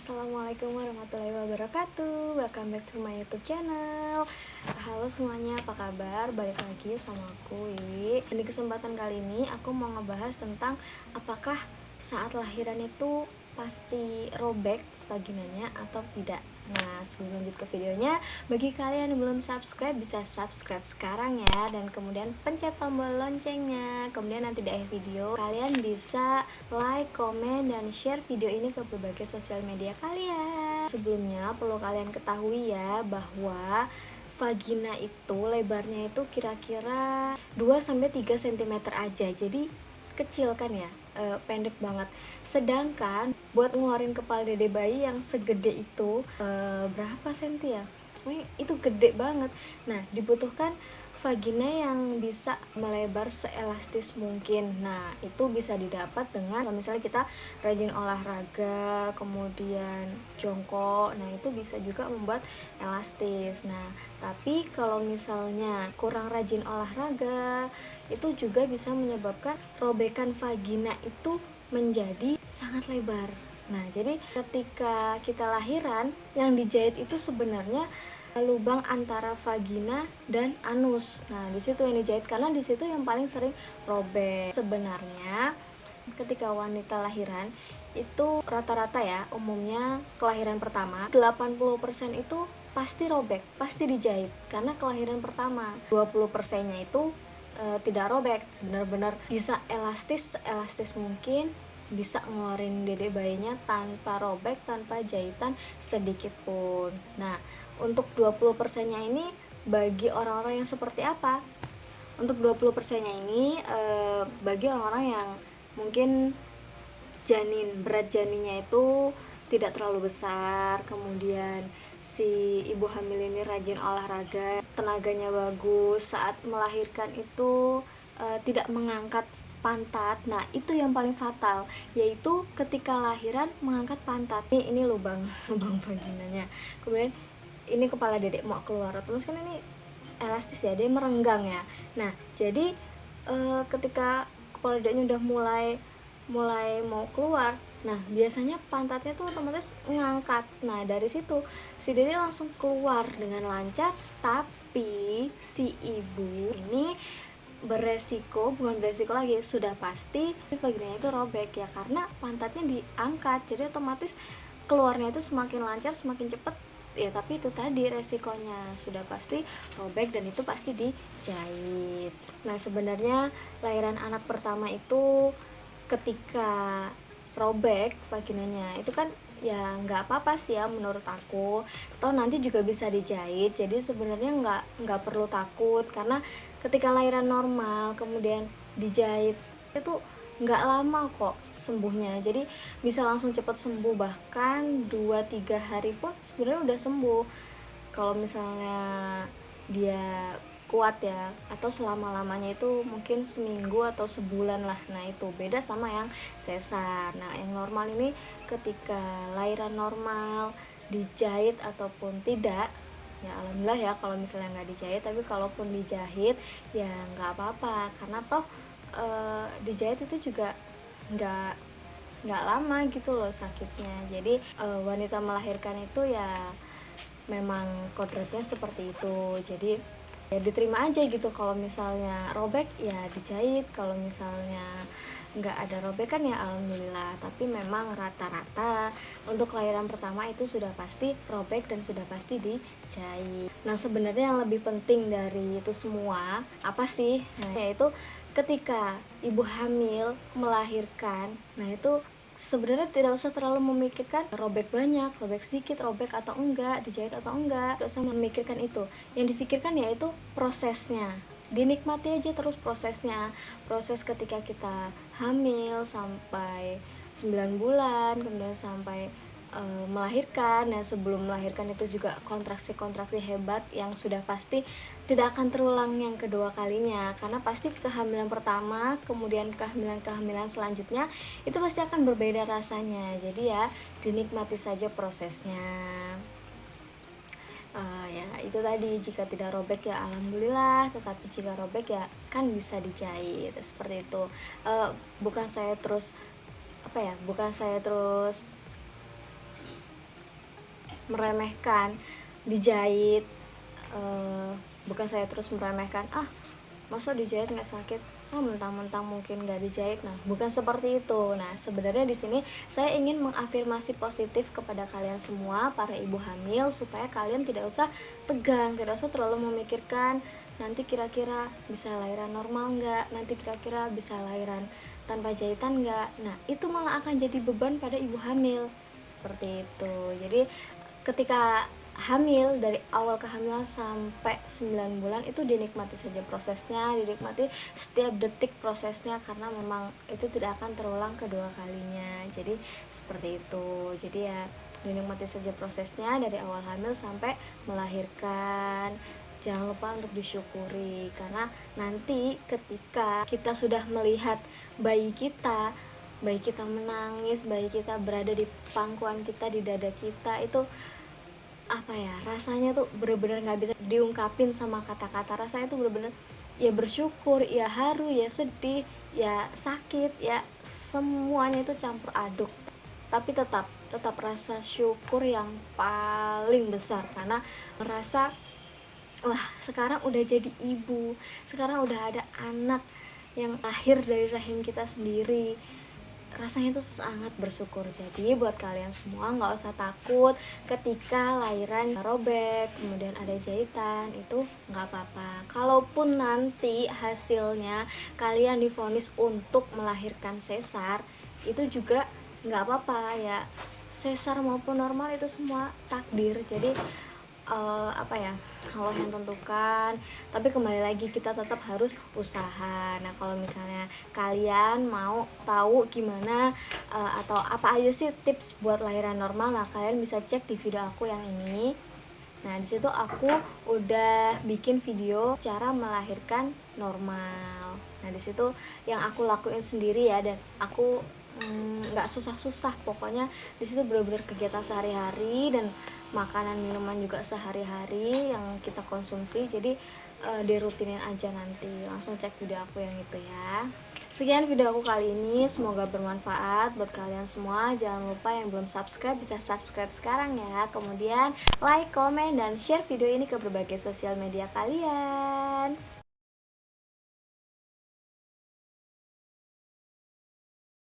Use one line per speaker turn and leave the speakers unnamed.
Assalamualaikum warahmatullahi wabarakatuh. Welcome back to my YouTube channel. Halo semuanya, apa kabar? Balik lagi sama aku, Wiwi. Di kesempatan kali ini aku mau ngebahas tentang apakah saat lahiran itu pasti robek vaginanya atau tidak. Nah, sebelum lanjut ke videonya, bagi kalian yang belum subscribe bisa subscribe sekarang ya, dan kemudian pencet tombol loncengnya. Kemudian nanti di akhir video kalian bisa like, komen, dan share video ini ke berbagai sosial media kalian. Sebelumnya perlu kalian ketahui ya bahwa vagina itu lebarnya itu kira-kira 2-3 cm aja. Jadi kecil kan ya, pendek banget. Sedangkan buat ngeluarin kepala dede bayi yang segede itu berapa senti ya? Itu gede banget. Nah, dibutuhkan vagina yang bisa melebar seelastis mungkin. Nah, itu bisa didapat dengan kalau misalnya kita rajin olahraga, kemudian jongkok. Nah, itu bisa juga membuat elastis. Nah, tapi kalau misalnya kurang rajin olahraga, itu juga bisa menyebabkan robekan vagina itu menjadi sangat lebar. Nah, jadi ketika kita lahiran, yang dijahit itu sebenarnya lubang antara vagina dan anus. Nah, di situ yang dijahit karena di situ yang paling sering robek. Sebenarnya ketika wanita lahiran itu rata-rata ya, umumnya kelahiran pertama 80% itu pasti robek, pasti dijahit karena kelahiran pertama. 20%-nya itu tidak robek, benar-benar bisa elastis mungkin, bisa ngeluarin dede bayinya tanpa robek, tanpa jahitan sedikit pun. Nah, untuk 20%-nya ini bagi orang-orang yang seperti apa? Untuk 20%-nya ini bagi orang-orang yang mungkin berat janinnya itu tidak terlalu besar, kemudian si ibu hamil ini rajin olahraga, tenaganya bagus, saat melahirkan itu tidak mengangkat pantat. Nah, itu yang paling fatal, yaitu ketika lahiran mengangkat pantat. Ini lubang vaginanya. Kemudian ini kepala dedek mau keluar, terus kan ini elastis ya, dia merenggang ya. Nah, jadi ketika kepala dedeknya udah mulai mau keluar, nah biasanya pantatnya tuh otomatis ngangkat. Nah, dari situ si dede langsung keluar dengan lancar, tapi si ibu ini bukan beresiko lagi, sudah pasti vaginanya itu robek ya, karena pantatnya diangkat, jadi otomatis keluarnya itu semakin lancar, semakin cepet ya. Tapi itu tadi resikonya, sudah pasti robek dan itu pasti dijahit. Nah, sebenarnya lahiran anak pertama itu ketika robek vaginanya itu kan ya nggak apa-apa sih ya menurut aku, atau nanti juga bisa dijahit. Jadi sebenarnya nggak perlu takut, karena ketika lahiran normal kemudian dijahit itu nggak lama kok sembuhnya. Jadi bisa langsung cepat sembuh, bahkan 2-3 hari pun sebenarnya udah sembuh kalau misalnya dia kuat ya, atau selama-lamanya itu mungkin seminggu atau sebulan lah. Nah, itu beda sama yang sesar. Nah, yang normal ini ketika lahiran normal dijahit ataupun tidak, ya alhamdulillah ya kalau misalnya nggak dijahit. Tapi kalaupun dijahit ya nggak apa-apa, karena toh dijahit itu juga nggak lama gitu loh sakitnya. Jadi wanita melahirkan itu ya memang kodratnya seperti itu. Jadi ya diterima aja gitu, kalau misalnya robek ya dijahit, kalau misalnya nggak ada robekan ya alhamdulillah. Tapi memang rata-rata untuk kelahiran pertama itu sudah pasti robek dan sudah pasti dijahit. Nah, sebenarnya yang lebih penting dari itu semua apa sih? Nah, yaitu ketika ibu hamil melahirkan, nah itu sebenarnya tidak usah terlalu memikirkan robek banyak, robek sedikit, robek atau enggak, dijahit atau enggak. Tidak usah memikirkan itu. Yang difikirkan yaitu prosesnya. Dinikmati aja terus prosesnya. Proses ketika kita hamil sampai 9 bulan, kemudian sampai melahirkan. Nah, sebelum melahirkan itu juga kontraksi-kontraksi hebat yang sudah pasti tidak akan terulang yang kedua kalinya, karena pasti kehamilan pertama kemudian kehamilan selanjutnya itu pasti akan berbeda rasanya. Jadi ya dinikmati saja prosesnya. Ya itu tadi, jika tidak robek ya alhamdulillah, tetapi jika robek ya kan bisa dijahit seperti itu. Bukan saya terus meremehkan dijahit. Bukan saya terus meremehkan, masa dijahit nggak sakit, mentang-mentang mungkin nggak dijahit. Nah, bukan seperti itu. Nah, sebenarnya di sini saya ingin mengafirmasi positif kepada kalian semua para ibu hamil, supaya kalian tidak usah tegang, tidak usah terlalu memikirkan nanti kira-kira bisa lahiran normal nggak, nanti kira-kira bisa lahiran tanpa jahitan nggak. Nah, itu malah akan jadi beban pada ibu hamil seperti itu. Jadi ketika hamil, dari awal kehamilan sampai 9 bulan itu dinikmati saja prosesnya, dinikmati setiap detik prosesnya, karena memang itu tidak akan terulang kedua kalinya. Jadi seperti itu. Jadi ya dinikmati saja prosesnya dari awal hamil sampai melahirkan. Jangan lupa untuk disyukuri, karena nanti ketika kita sudah melihat bayi kita menangis, bayi kita berada di pangkuan kita, di dada kita, itu rasanya tuh bener-bener nggak bisa diungkapin sama kata-kata. Rasanya tuh bener-bener ya bersyukur, ya haru, ya sedih, ya sakit, ya semuanya itu campur aduk. Tapi tetap rasa syukur yang paling besar, karena merasa wah, sekarang udah jadi ibu, sekarang udah ada anak yang lahir dari rahim kita sendiri. Rasanya itu sangat bersyukur. Jadi buat kalian semua nggak usah takut ketika lahiran robek, kemudian ada jahitan, itu nggak apa-apa. Kalaupun nanti hasilnya kalian divonis untuk melahirkan sesar, itu juga nggak apa-apa ya. Sesar maupun normal itu semua takdir. Jadi Allah yang tentukan. Tapi kembali lagi, kita tetap harus usaha. Nah, kalau misalnya kalian mau tahu gimana atau apa aja sih tips buat lahiran normal, nah kalian bisa cek di video aku yang ini. Nah, di situ aku udah bikin video cara melahirkan normal. Nah, di situ yang aku lakuin sendiri ya, dan aku nggak susah-susah. Pokoknya di situ benar-benar kegiatan sehari-hari dan makanan minuman juga sehari-hari yang kita konsumsi. Jadi dirutinin aja, nanti langsung cek video aku yang itu ya. Sekian video aku kali ini, semoga bermanfaat buat kalian semua. Jangan lupa yang belum subscribe bisa subscribe sekarang ya. Kemudian like, komen, dan share video ini ke berbagai sosial media kalian.